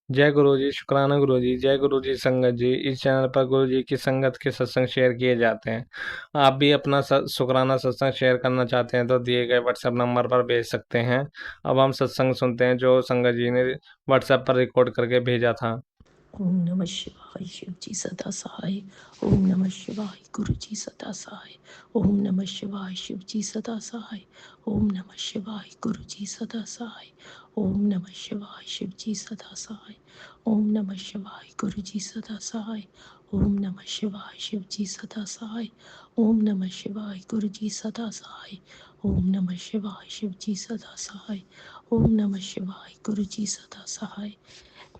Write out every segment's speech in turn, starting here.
जय गुरु जी, शुक्राना गुरु जी। जय गुरु जी संगत जी। इस चैनल पर गुरु जी की संगत के सत्संग शेयर किए जाते हैं। आप भी अपना शुक्राना सत्संग शेयर करना चाहते हैं तो दिए गए व्हाट्सएप नंबर पर भेज सकते हैं। अब हम सत्संग सुनते हैं जो संगत जी ने व्हाट्सएप पर रिकॉर्ड करके भेजा था। ओम नमः शिवाय शिव जी सदा सहाय। ओम नमः शिवाय गुरु जी सदा सहाय। ओम नमः शिवाय शिव जी सदा सहाय। ओम नमः शिवाय गुरु जी सदा सहाय। ओम नमः शिवाय शिव जी सदा सहाय। ओम नमः शिवाय गुरु जी सदा सहाय। ओम नमः शिवाय शिव जी सदा सहाय। ओम नमः शिवाय गुरु जी सदा सहाय। ओम नमः शिवाय शिव जी सदा सहाय। ओम नमः शिवाय गुरु जी सदा सहाय।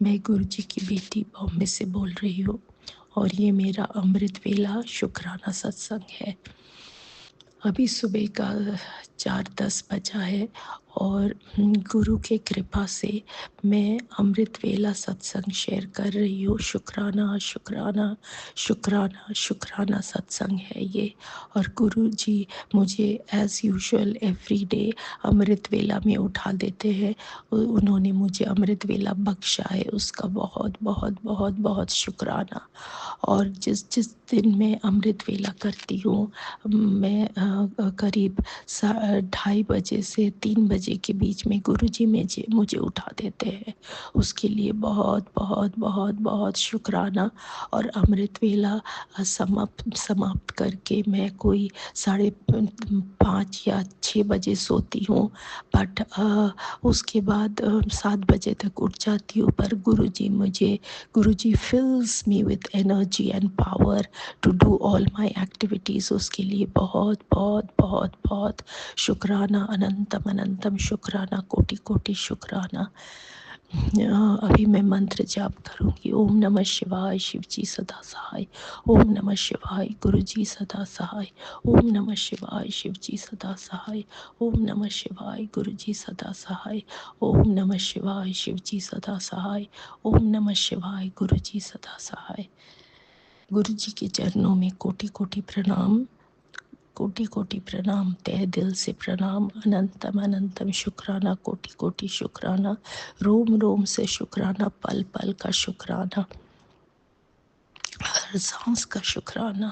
मैं गुरु जी की बेटी बॉम्बे से बोल रही हूँ और ये मेरा अमृत वेला शुक्राना सत्संग है। अभी सुबह का 4:10 बजा है और गुरु के कृपा से मैं अमृत वेला सत्संग शेयर कर रही हूँ। शुक्राना शुक्राना शुक्राना शुक्राना सत्संग है ये। और गुरु जी मुझे एज़ यूजुअल एवरी डे अमृत वेला में उठा देते हैं। उन्होंने मुझे अमृत वेला बख्शा है, उसका बहुत बहुत बहुत बहुत शुक्राना। और जिस जिस दिन मैं अमृत वेला करती हूँ, मैं करीब 2:30 से 3 बजे के बीच में गुरुजी मुझे मुझे उठा देते हैं। उसके लिए बहुत बहुत बहुत बहुत शुक्राना। और अमृत वेला समाप्त समाप्त करके मैं कोई 5:30 या 6 बजे सोती हूँ। बट उसके बाद 7 बजे तक उठ जाती हूँ। पर Guruji fills me with energy and power to do all my activities. उसके लिए बहुत बहुत बहुत बहुत शुक्राना, अनंतम अनंतम शुक्राना, कोटि कोटि शुक्राना। अभी मैं मंत्र जाप करूँगी। ओम नमः शिवाय शिव जी सदा सहाय। ओम नमः शिवाय गुरु जी सदा सहाय। ओम नमः शिवाय शिव जी सदा सहाय। ओम नमः शिवाय गुरु जी सदा सहाय। ओम नमः शिवाय शिव जी सदा सहाय। ओम नमः शिवाय गुरु जी सदा सहाय। गुरु जी के चरणों में कोटि कोटि प्रणाम, कोटि कोटि प्रणाम, तहे दिल से प्रणाम, अनंतम अनंतम शुक्राना, कोटि कोटि शुक्राना, रोम रोम से शुक्राना, पल पल का शुक्राना, हर सांस का शुक्राना।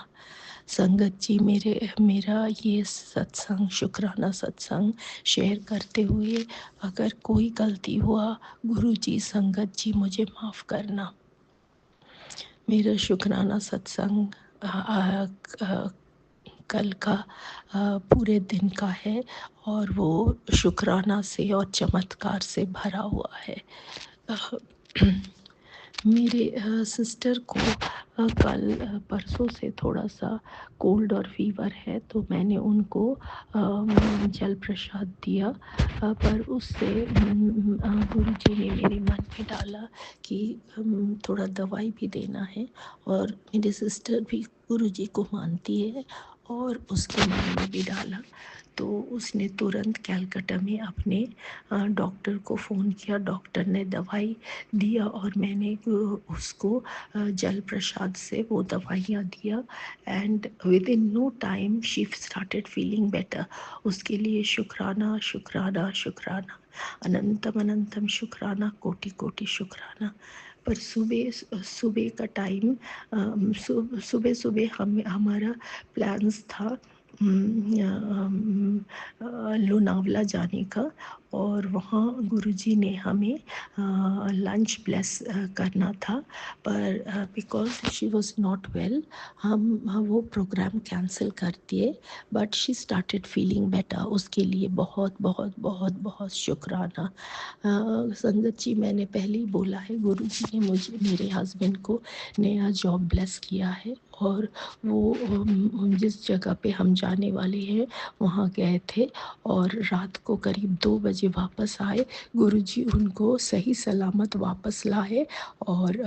संगत जी, मेरा ये सत्संग शुक्राना सत्संग शेयर करते हुए अगर कोई गलती हुआ, गुरु जी संगत जी मुझे माफ़ करना। मेरा शुक्राना सत्संग कल का पूरे दिन का है और वो शुक्राना से और चमत्कार से भरा हुआ है। मेरे सिस्टर को कल परसों से थोड़ा सा कोल्ड और फीवर है, तो मैंने उनको जल प्रसाद दिया। पर उससे गुरु जी ने मेरे मन में डाला कि थोड़ा दवाई भी देना है। और मेरी सिस्टर भी गुरु जी को मानती है और उसके मन में भी डाला। तो उसने तुरंत कैलकाटा में अपने डॉक्टर को फ़ोन किया। डॉक्टर ने दवाई दिया और मैंने उसको जल प्रसाद से वो दवाइयाँ दिया। And within no time she started feeling better. उसके लिए शुक्राना शुक्राना शुक्राना, अनंतम अनंतम शुक्राना, कोटि कोटि शुक्राना। पर सुबह सुबह का टाइम, सुबह सुबह हमारा प्लान्स था लोनावला जाने का। और वहाँ गुरुजी ने हमें लंच ब्लेस करना था। पर because she was not well, हम वो प्रोग्राम कैंसिल कर दिए। But she started feeling better. उसके लिए बहुत बहुत बहुत बहुत शुक्राना। संगत जी, मैंने पहले ही बोला है, गुरु जी ने मुझे, मेरे हस्बैंड को नया जॉब ब्लेस किया है। और वो जिस जगह पे हम जाने वाले हैं वहाँ गए थे और रात को करीब 2 बजे वापस आए। गुरुजी उनको सही सलामत वापस लाए और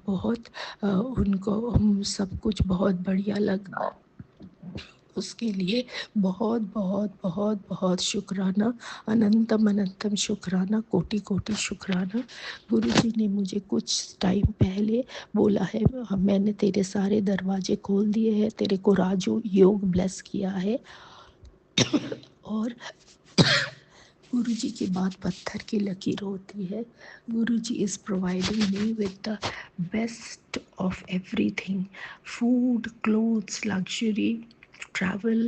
बहुत उनको सब कुछ बहुत बढ़िया लगा। उसके लिए बहुत बहुत बहुत बहुत शुक्राना, अनंतम अनंतम शुक्राना, कोटि कोटि शुक्राना। गुरु जी ने मुझे कुछ टाइम पहले बोला है, मैंने तेरे सारे दरवाजे खोल दिए हैं, तेरे को राजू योग ब्लेस किया है। और गुरु जी की बात पत्थर की लकीर होती है। Guru ji is providing me with the best of everything, food, clothes, luxury, travel,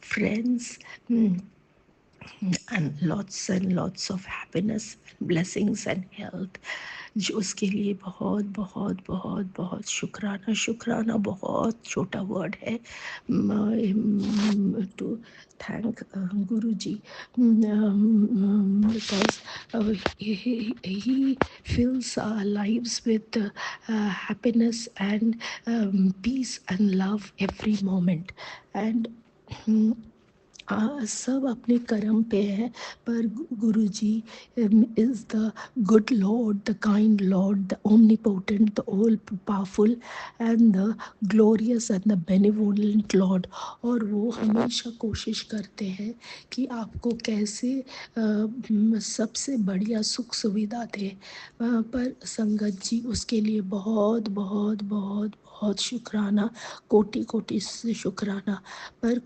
friends, and lots of happiness and blessings and health। जो उसके लिए बहुत बहुत बहुत बहुत शुक्राना, शुक्राना बहुत छोटा वर्ड है to thank Guru ji, because he fills our lives with happiness and peace and love every moment। and सब अपने कर्म पे है, पर Guru ji is the good lord, the kind lord, the omnipotent, the all powerful and the glorious and the benevolent lord. और वो हमेशा कोशिश करते हैं कि आपको कैसे सबसे बढ़िया सुख सुविधा दे, पर संगत जी उसके लिए बहुत बहुत बहुत बहुत शुक्राना, कोटि कोटि से शुक्राना। पर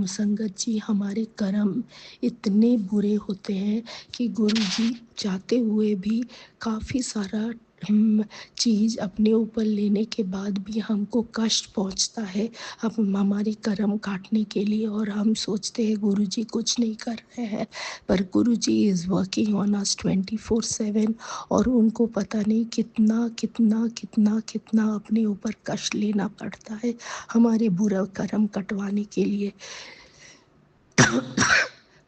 संगत जी हमारे कर्म इतने बुरे होते हैं कि गुरु जी चाहते हुए भी काफ़ी सारा चीज़ अपने ऊपर लेने के बाद भी हमको कष्ट पहुंचता है अब हमारी कर्म काटने के लिए, और हम सोचते हैं गुरु जी कुछ नहीं कर रहे हैं, पर Guru ji is working on us 24/7। और उनको पता नहीं कितना कितना कितना कितना अपने ऊपर कष्ट लेना पड़ता है हमारे बुरा कर्म कटवाने के लिए।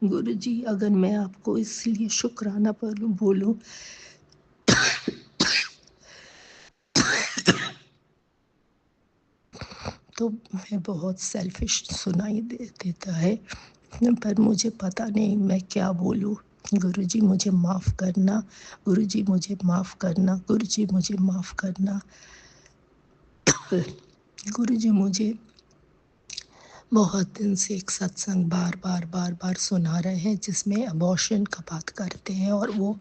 गुरु जी अगर मैं आपको इसलिए शुक्राना पर बोलूं तो मैं बहुत सेल्फिश सुनाई देता है, पर मुझे पता नहीं मैं क्या बोलूं। गुरु जी मुझे माफ़ करना, गुरु जी मुझे माफ़ करना, गुरु जी मुझे माफ़ करना। गुरु जी मुझे बहुत दिन से एक सत्संग बार बार बार बार सुना रहे हैं जिसमें अबॉर्शन का बात करते हैं, और वो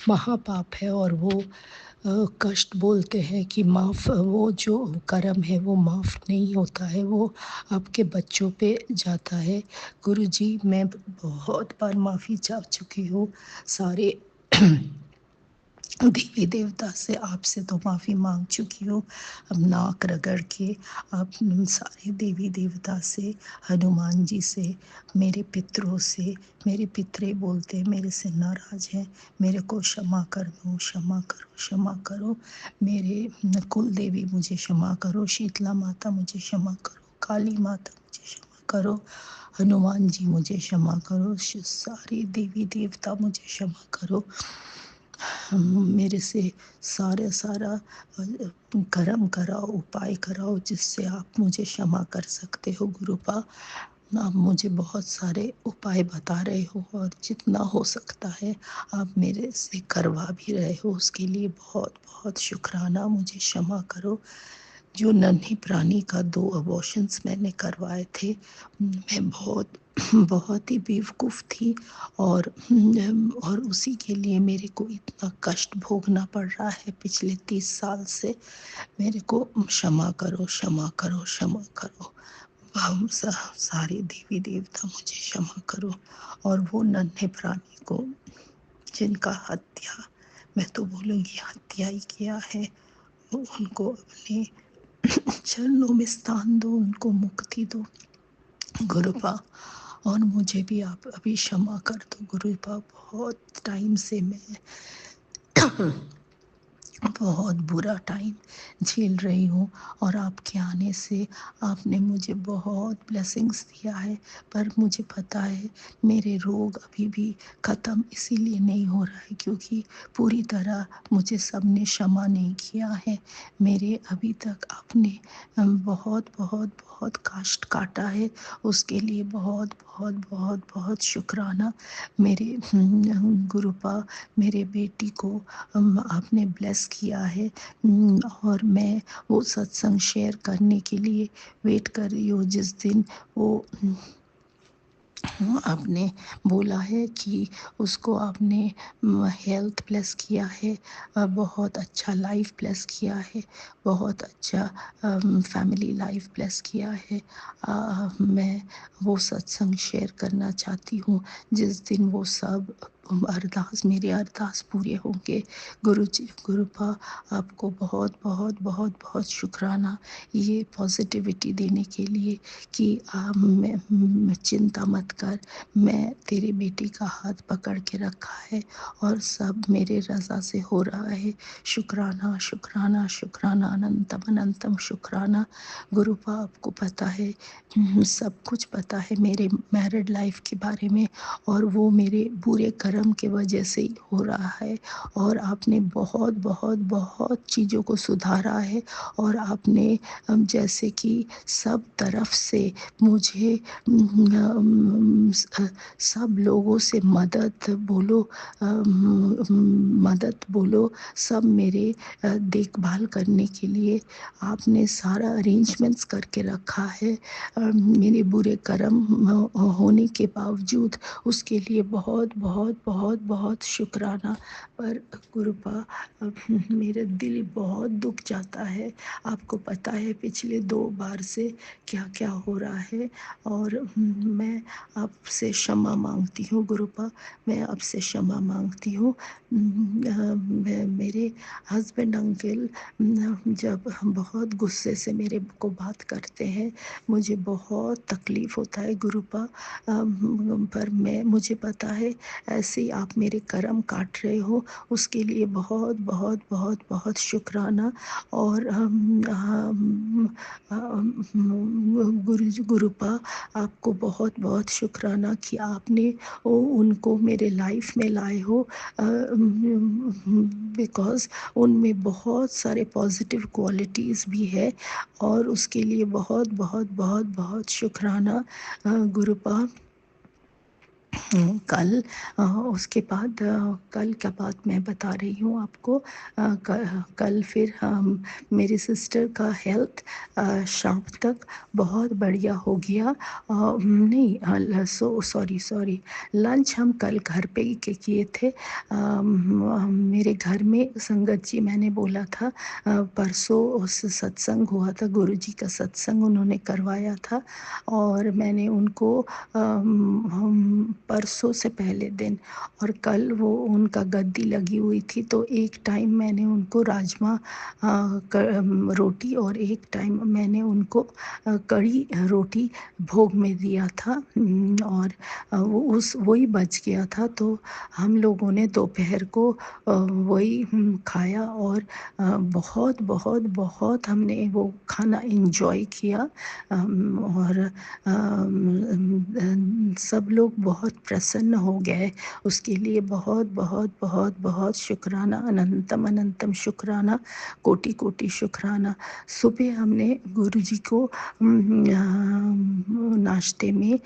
महापाप है, और वो कष्ट बोलते हैं कि माफ़, वो जो कर्म है वो माफ़ नहीं होता है, वो आपके बच्चों पे जाता है। गुरु जी मैं बहुत बार माफ़ी चाह चुकी हूँ, सारे देवी देवता से, आपसे तो माफ़ी मांग चुकी हूँ। अब नाक रगड़ के आप सारे देवी देवता से, हनुमान जी से, मेरे पितरों से, मेरे पितरे बोलते हैं मेरे से नाराज़ हैं, मेरे को क्षमा कर दो, क्षमा करो, क्षमा करो। मेरे कुल देवी मुझे क्षमा करो, शीतला माता मुझे क्षमा करो, काली माता मुझे क्षमा करो, हनुमान जी मुझे क्षमा करो, सारे देवी देवता मुझे क्षमा करो। मेरे से सारा कर्म कराओ, उपाय कराओ जिससे आप मुझे क्षमा कर सकते हो गुरुपा। आप मुझे बहुत सारे उपाय बता रहे हो, और जितना हो सकता है आप मेरे से करवा भी रहे हो, उसके लिए बहुत बहुत शुक्राना। मुझे क्षमा करो। जो नन्ही प्राणी का 2 अबॉर्शंस मैंने करवाए थे, मैं बहुत बहुत ही बेवकूफ़ थी, और उसी के लिए मेरे को इतना कष्ट भोगना पड़ रहा है पिछले 30 साल से। मेरे को क्षमा करो, क्षमा करो, क्षमा करो। हम सारे देवी देवता मुझे क्षमा करो। और वो नन्हे प्राणी को जिनका हत्या, मैं तो बोलूँगी हत्या ही किया है, वो उनको अपने चरणों में स्थान दो, उनको मुक्ति दो गुरुपा। और मुझे भी आप अभी क्षमा कर दो गुरुपा। बहुत टाइम से मैं बहुत बुरा टाइम झेल रही हूँ, और आपके आने से आपने मुझे बहुत ब्लेसिंग्स दिया है, पर मुझे पता है मेरे रोग अभी भी ख़त्म इसीलिए नहीं हो रहा है क्योंकि पूरी तरह मुझे सबने क्षमा नहीं किया है। मेरे अभी तक आपने बहुत बहुत बहुत कष्ट काटा है, उसके लिए बहुत बहुत बहुत बहुत शुक्राना। मेरे गुरुपा, मेरे बेटी को आपने ब्लेस किया है, और मैं वो सत्संग शेयर करने के लिए वेट कर रही हूँ जिस दिन वो आपने बोला है कि उसको आपने हेल्थ ब्लेस किया है, बहुत अच्छा लाइफ ब्लेस किया है, बहुत अच्छा फैमिली लाइफ ब्लेस किया है। मैं वो सत्संग शेयर करना चाहती हूँ जिस दिन वो सब अरदास मेरे अरदास पूरे होंगे। गुरु जी, गुरुपा, आपको बहुत बहुत बहुत बहुत शुक्राना ये पॉजिटिविटी देने के लिए कि चिंता मत कर, मैं तेरी बेटी का हाथ पकड़ के रखा है और सब मेरे रज़ा से हो रहा है। शुक्राना शुक्राना शुक्राना, अनंतम अनंतम शुक्राना। गुरुपा, आपको पता है, सब कुछ पता है मेरे मैरिड लाइफ के बारे में, और वो मेरे बुरे कर्म के वजह से ही हो रहा है। और आपने बहुत बहुत बहुत चीज़ों को सुधारा है, और आपने जैसे कि सब तरफ से मुझे सब लोगों से मदद बोलो, मदद बोलो, सब मेरे देखभाल करने के लिए आपने सारा अरेंजमेंट्स करके रखा है। मेरे बुरे कर्म होने के बावजूद उसके लिए बहुत बहुत बहुत बहुत शुक्राना। पर गुरुपा, मेरा दिल बहुत दुख जाता है। आपको पता है पिछले 2 बार से क्या क्या हो रहा है, और मैं आपसे क्षमा मांगती हूँ गुरुपा, मैं आपसे क्षमा मांगती हूँ। मेरे हस्बैंड अंकल जब हम बहुत गुस्से से मेरे को बात करते हैं, मुझे बहुत तकलीफ़ होता है गुरुपा। पर मैं मुझे पता है ऐसे ही आप मेरे कर्म काट रहे हो, उसके लिए बहुत बहुत बहुत बहुत शुक्राना। और गुरुपा, आपको बहुत बहुत शुक्राना कि आपने उनको मेरे लाइफ में लाए हो, बिकॉज़ उनमें बहुत सारे पॉजिटिव क्वालिटीज़ भी है, और उसके लिए बहुत बहुत बहुत बहुत शुक्राना गुरुपा। कल उसके बाद कल का बात मैं बता रही हूँ आपको। कल फिर मेरी सिस्टर का हेल्थ शाम तक बहुत बढ़िया हो गया। नहीं, सॉरी सॉरी, लंच हम कल घर पे ही किए थे। मेरे घर में संगत जी, मैंने बोला था परसों उस सत्संग हुआ था, गुरुजी का सत्संग उन्होंने करवाया था, और मैंने उनको परसों से पहले दिन, और कल वो उनका गद्दी लगी हुई थी, तो एक टाइम मैंने उनको राजमा रोटी, और एक टाइम मैंने उनको कड़ी रोटी भोग में दिया था। और वो उस वही बच गया था, तो हम लोगों ने दोपहर को वही खाया, और बहुत बहुत बहुत हमने वो खाना इंजॉय किया। और सब लोग बहुत प्रसन्न हो गए, उसके लिए बहुत बहुत बहुत बहुत शुक्राना, अनंतम अनंतम शुक्राना, कोटि कोटि शुक्राना। सुबह हमने गुरुजी को नाश्ते में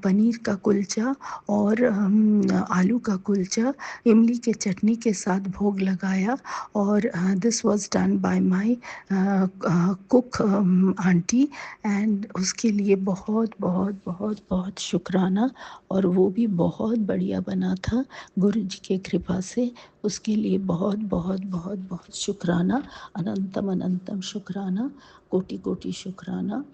पनीर का कुलचा और आलू का कुलचा इमली के चटनी के साथ भोग लगाया, और this was done by my cook aunty, and उसके लिए बहुत बहुत बहुत बहुत शुक्राना। और वो भी बहुत बढ़िया बना था गुरु जी के कृपा से, उसके लिए बहुत बहुत बहुत बहुत शुक्राना, अनंतम अनंतम शुक्राना, कोटि कोटि शुक्राना।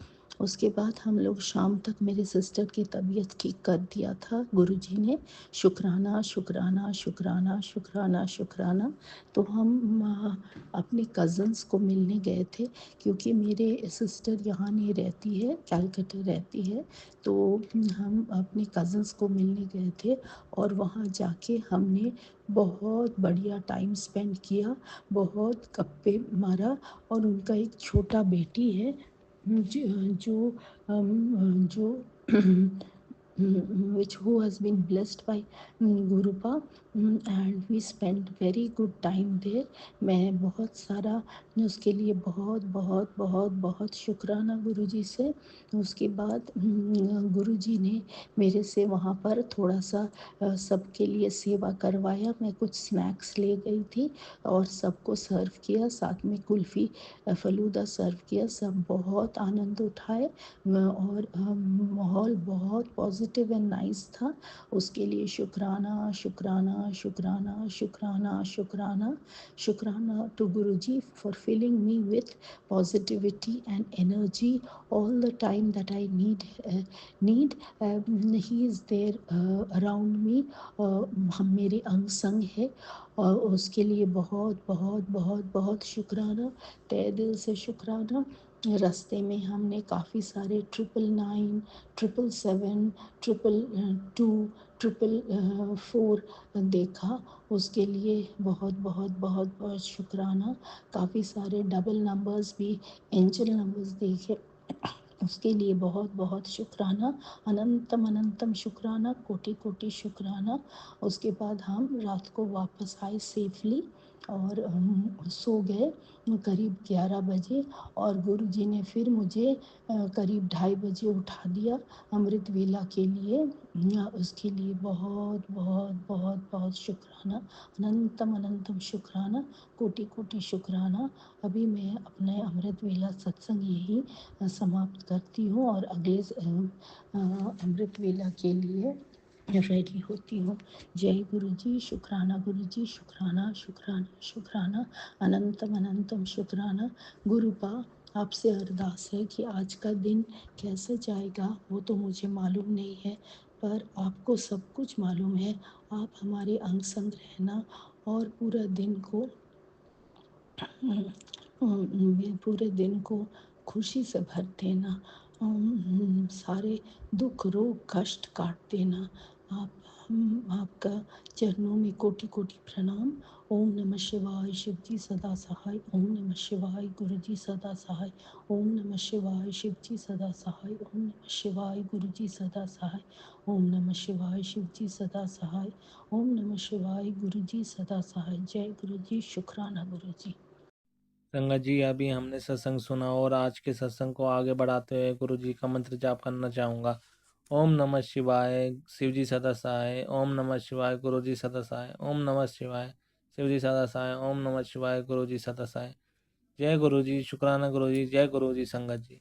उसके बाद हम लोग शाम तक मेरे सिस्टर की तबीयत ठीक कर दिया था गुरुजी ने। शुक्राना शुक्राना शुक्राना शुक्राना शुक्राना। तो हम अपने कज़न्स को मिलने गए थे, क्योंकि मेरे सिस्टर यहाँ नहीं रहती है, कैलकटा रहती है, तो हम अपने कज़न्स को मिलने गए थे, और वहाँ जाके हमने बहुत बढ़िया टाइम स्पेंड किया, बहुत गप्पे मारा। और उनका एक छोटा बेटी है जो जो जो which who has been blessed by Gurupa, and we spent very good time there. मैं बहुत सारा उसके लिए बहुत बहुत बहुत बहुत शुक्राना गुरुजी से। उसके बाद गुरुजी ने मेरे से वहाँ पर थोड़ा सा सबके लिए सेवा करवाया। मैं कुछ स्नैक्स ले गई थी और सबको सर्व किया, साथ में कुल्फ़ी फ़लूदा सर्व किया। सब बहुत आनंद उठाए, और माहौल बहुत पॉजिटिव पॉजिटिव एंड नाइस था। उसके लिए शुक्राना, शुक्राना, शुक्राना, शुक्राना, शुक्राना, शुक्राना to Guru ji for filling me with positivity and energy all the time that I need. He is there around me. हम मेरे अंग संग है, और उसके लिए बहुत बहुत बहुत बहुत शुक्राना, तहे दिल से शुक्राना। रास्ते में हमने काफ़ी सारे 999, 777, 222, 444 देखा, उसके लिए बहुत बहुत बहुत बहुत शुक्राना। काफ़ी सारे डबल नंबर्स भी, एंजल नंबर्स देखे, उसके लिए बहुत बहुत शुक्राना। अनंतम अनंतम शुक्राना, कोटि कोटि शुक्राना। उसके बाद हम रात को वापस आए सेफली, और हम सो गए करीब 11 बजे, और गुरु जी ने फिर मुझे करीब 2:30 बजे उठा दिया अमृत वेला के लिए। उसके लिए बहुत बहुत बहुत बहुत शुक्राना, अनंतम अनंतम शुक्राना, कोटि कोटि शुक्राना। अभी मैं अपने अमृत वेला सत्संग यही समाप्त करती हूँ, और अगले अमृत वेला के लिए रेडी होती हूँ। जय गुरु जी, शुक्राना गुरु जी, शुक्राना शुक्राना शुक्राना, अनंतम अनंतम शुक्राना। गुरुपा, आपसे अरदास है कि आज का दिन कैसे जाएगा वो तो मुझे मालूम नहीं है, पर आपको सब कुछ मालूम है। आप हमारे अंग संग रहना, और पूरे दिन को खुशी से भर देना। सारे दुख रोग कष्ट काट देना। आप आपका चरणों में कोटि कोटि प्रणाम। ओम नमः शिवाय, शिव जी सदा सहाय। ओम नमः शिवाय, गुरु जी सदा सहाय। ओम नमः शिवाय, शिव जी सदा सहाय। ओम नमः शिवाय, गुरु जी सदा सहाय। ओम नमः शिवाय, शिव जी सदा सहाय। ओम नमः शिवाय, गुरु जी सदा सहाय। जय गुरु जी, शुक्राना गुरु जी। संगत जी, अभी हमने सत्संग सुना और आज के सत्संग को आगे बढ़ाते हुए गुरु जी का मंत्र जाप करना चाहूँगा। ओम नमः शिवाय, शिव जी सदा सहाय। ओम नमः शिवाय, गुरु जी सदा सहाय। ओम नमः शिवाय, शिव जी सदा सहाय। ओम नमः शिवाय, गुरु जी सदा सहाय। जय गुरु जी, शुक्राना गुरु जी, जय गुरु जी संगत जी।